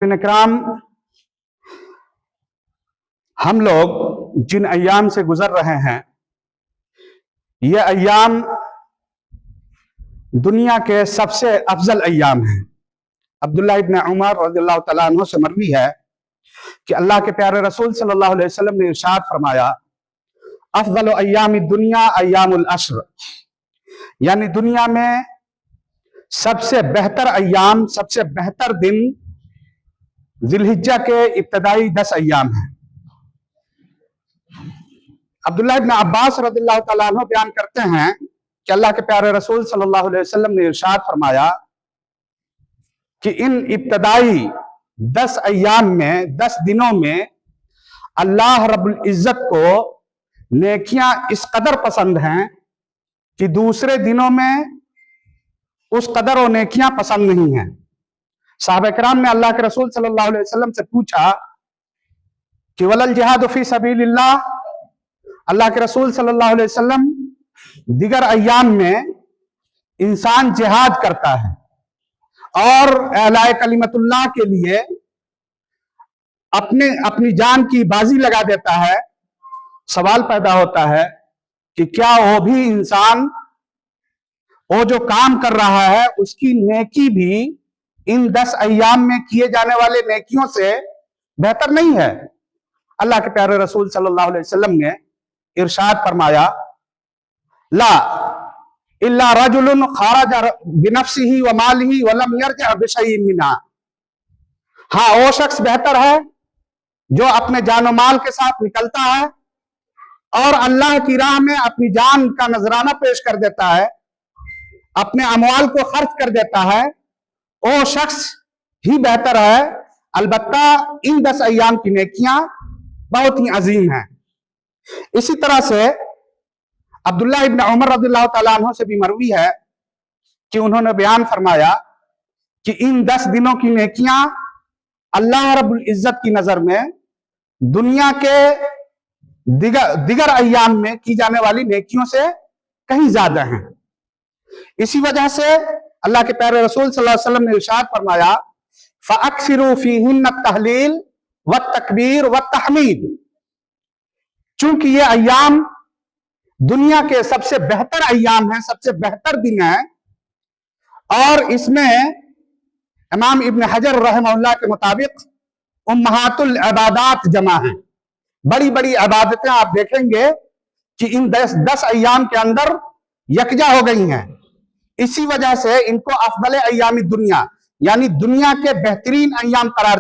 اکرام، ہم لوگ جن ایام سے گزر رہے ہیں یہ ایام دنیا کے سب سے افضل ایام ہیں۔ عبداللہ ابن عمر رضی اللہ تعالیٰ عنہ سے مروی ہے کہ اللہ کے پیارے رسول صلی اللہ علیہ وسلم نے ارشاد فرمایا، افضل ایام الدنیا ایام العشر، یعنی دنیا میں سب سے بہتر ایام، سب سے بہتر دن ذی الحجہ کے ابتدائی 10 ایام ہیں۔ عبداللہ ابن عباس رضی اللہ تعالیٰ عنہ بیان کرتے ہیں کہ اللہ کے پیارے رسول صلی اللہ علیہ وسلم نے ارشاد فرمایا کہ ان ابتدائی 10 ایام میں، 10 دنوں میں اللہ رب العزت کو نیکیاں اس قدر پسند ہیں کہ دوسرے دنوں میں اس قدر و نیکیاں پسند نہیں ہیں۔ صحابہ کرام نے اللہ کے رسول صلی اللہ علیہ وسلم سے پوچھا کہ وَلَا الْجِهَادُ فِي سَبِيلِ اللَّهِ، اللہ کے رسول صلی اللہ علیہ وسلم دیگر ایام میں انسان جہاد کرتا ہے اور اعلاء کلمت اللہ کے لیے اپنی جان کی بازی لگا دیتا ہے۔ سوال پیدا ہوتا ہے کہ کیا وہ بھی انسان وہ جو کام کر رہا ہے اس کی نیکی بھی ان 10 ایام میں کیے جانے والے نیکیوں سے بہتر نہیں ہے؟ اللہ کے پیارے رسول صلی اللہ علیہ وسلم نے ارشاد فرمایا، لا الا رجل خرج بنفسه وماله ولم يرجع بشيء منها، ہاں وہ شخص بہتر ہے جو اپنے جان و مال کے ساتھ نکلتا ہے اور اللہ کی راہ میں اپنی جان کا نذرانہ پیش کر دیتا ہے، اپنے اموال کو خرچ کر دیتا ہے، وہ شخص ہی بہتر ہے۔ البتہ ان 10 ایام کی نیکیاں بہت ہی عظیم ہیں۔ اسی طرح سے عبداللہ ابن عمر رضی اللہ تعالیٰ عنہ سے بھی مروی ہے کہ انہوں نے بیان فرمایا کہ ان 10 دنوں کی نیکیاں اللہ رب العزت کی نظر میں دنیا کے دیگر ایام میں کی جانے والی نیکیوں سے کہیں زیادہ ہیں۔ اسی وجہ سے اللہ کے پیارے رسول صلی اللہ علیہ وسلم نے ارشاد فرمایا، فَأَكْثِرُوا فِيهِنَّ التَّهْلِيلَ وَالتَّكْبِيرَ وَالتَّحْمِيدَ، چونکہ یہ ایام دنیا کے سب سے بہتر ایام ہیں، سب سے بہتر دن ہیں، اور اس میں امام ابن حجر رحمہ اللہ کے مطابق امہات العبادات جمع ہیں۔ بڑی بڑی عبادتیں آپ دیکھیں گے کہ ان 10 ایام کے اندر یکجا ہو گئی ہیں۔ اسی وجہ سے ان کو افضل ایام الدنیا، یعنی دنیا کے بہترین ایام قرار